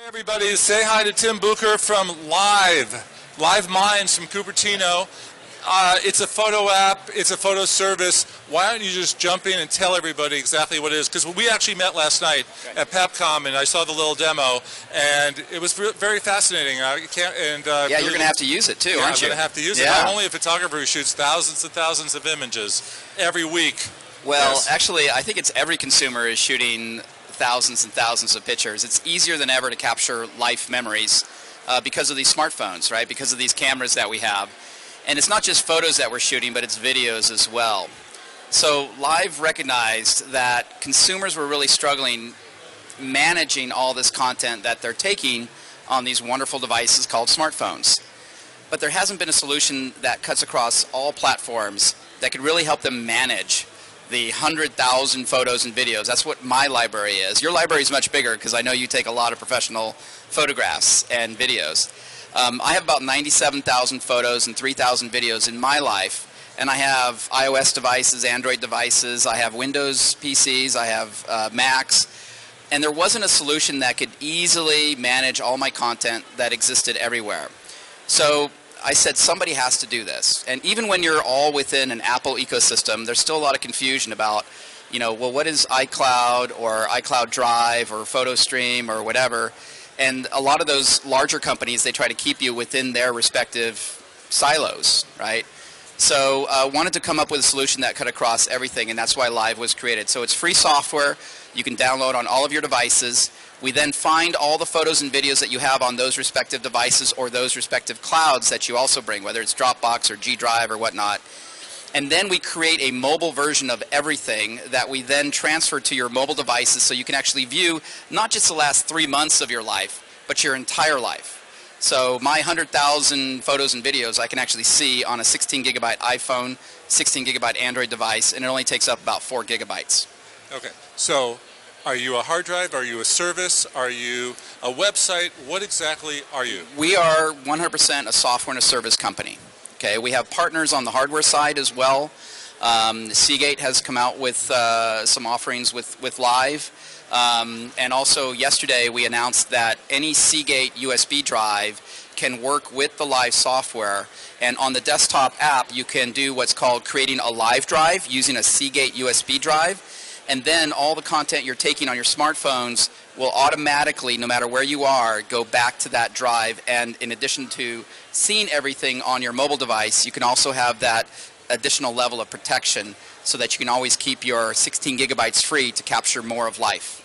Everybody, say hi to Tim Bucher from Lyve Minds from Cupertino. It's a photo app, it's a photo service. Why don't you just jump in and tell everybody exactly what it is? Because we actually met last night at PepCom and I saw the little demo and it was very fascinating. Yeah, you're going to have to use it too, aren't you? I'm going to have to use it. I'm only a photographer who shoots thousands and thousands of images every week. Well, actually, I think it's every consumer is shooting thousands and thousands of pictures. It's easier than ever to capture life memories because of these smartphones, right? Because of these cameras that we have. And it's not just photos that we're shooting, but it's videos as well. So Lyve recognized that consumers were really struggling managing all this content that they're taking on these wonderful devices called smartphones. But there hasn't been a solution that cuts across all platforms that could really help them manage the 100,000 photos and videos. That's what my library is. Your library is much bigger because I know you take a lot of professional photographs and videos. I have about 97,000 photos and 3,000 videos in my life, and I have iOS devices, Android devices, I have Windows PCs, I have Macs, and there wasn't a solution that could easily manage all my content that existed everywhere. So I said somebody has to do this. And even when you're all within an Apple ecosystem, there's still a lot of confusion about, well, what is iCloud or iCloud Drive or PhotoStream or whatever. And a lot of those larger companies, they try to keep you within their respective silos, right? So I wanted to come up with a solution that cut across everything, and that's why Lyve was created. So it's free software. You can download on all of your devices. We then find all the photos and videos that you have on those respective devices or those respective clouds that you also bring, whether it's Dropbox or G Drive or whatnot. And then we create a mobile version of everything that we then transfer to your mobile devices so you can actually view not just the last 3 months of your life, but your entire life. So my 100,000 photos and videos I can actually see on a 16 gigabyte iPhone, 16 gigabyte Android device, and it only takes up about 4 gigabytes. Okay, so are you a hard drive? Are you a service? Are you a website? What exactly are you? We are 100% a software and a service company. Okay, we have partners on the hardware side as well. Seagate has come out with some offerings with Lyve. And also yesterday we announced that any Seagate USB drive can work with the Lyve software. And on the desktop app you can do what's called creating a Lyve drive using a Seagate USB drive. And then all the content you're taking on your smartphones will automatically, no matter where you are, go back to that drive. And in addition to seeing everything on your mobile device, you can also have that additional level of protection so that you can always keep your 16 gigabytes free to capture more of life.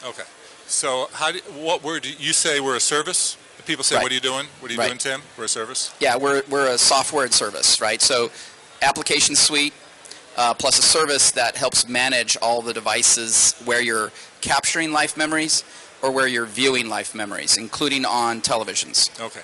Okay. So what word do you say we're a service? People say, what are you doing? What are you doing, Tim? We're a service? Yeah, we're a software and service, right? So application suite, plus a service that helps manage all the devices where you're capturing life memories or where you're viewing life memories, including on televisions. Okay.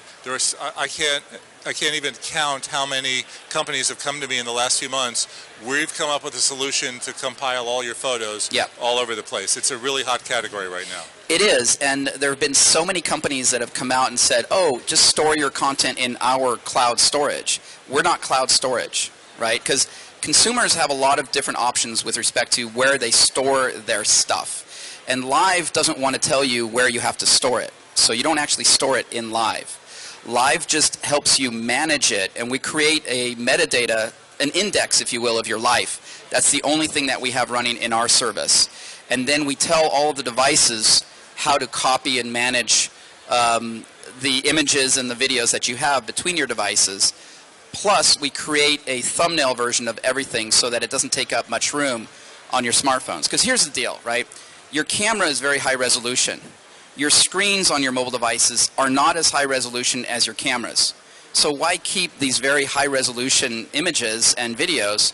I can't even count how many companies have come to me in the last few months. We've come up with a solution to compile all your photos all over the place. It's a really hot category right now. It is, and there have been so many companies that have come out and said, oh, just store your content in our cloud storage. We're not cloud storage, right? Because consumers have a lot of different options with respect to where they store their stuff. And Lyve doesn't want to tell you where you have to store it. So you don't actually store it in Lyve. Lyve just helps you manage it, and we create a metadata, an index, if you will, of your life. That's the only thing that we have running in our service. And then we tell all of the devices how to copy and manage the images and the videos that you have between your devices. Plus, we create a thumbnail version of everything so that it doesn't take up much room on your smartphones. Because here's the deal, right? Your camera is very high resolution. Your screens on your mobile devices are not as high resolution as your cameras. So why keep these very high resolution images and videos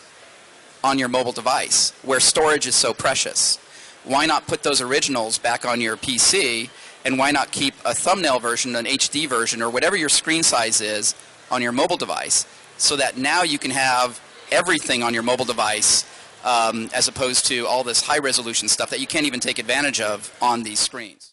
on your mobile device where storage is so precious? Why not put those originals back on your PC, and why not keep a thumbnail version, an HD version, or whatever your screen size is on your mobile device, so that now you can have everything on your mobile device as opposed to all this high resolution stuff that you can't even take advantage of on these screens.